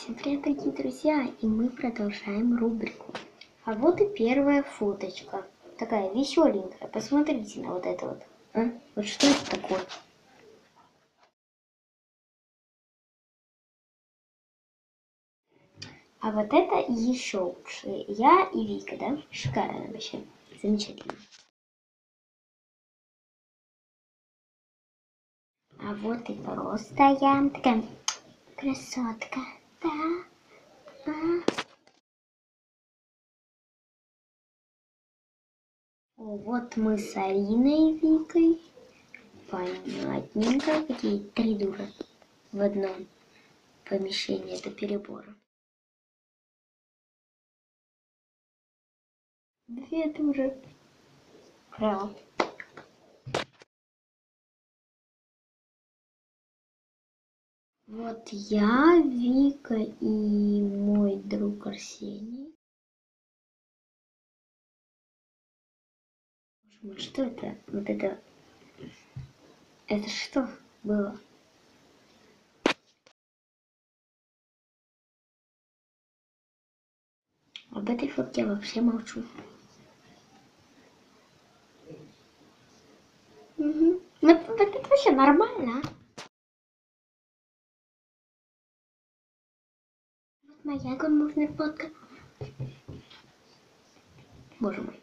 Всем привет, дорогие друзья, и мы продолжаем рубрику. А вот и первая фоточка. Такая веселенькая. Посмотрите на вот это вот. Вот что это такое? А вот это еще лучше. Я и Вика, да? Шикарно вообще. Замечательно. А вот и просто я. Такая красотка. Да. Вот мы с Ариной и Викой. Понятненько. Какие три дуры в одном помещении. Это перебор. Две дуры. Право. Вот я, Вика и мой друг Арсений. Боже мой, что это? Вот это... Это что было? Об этой фотке я вообще молчу. Угу. Вот это вообще нормально, а? Вот моя гламурная фотка. Боже мой.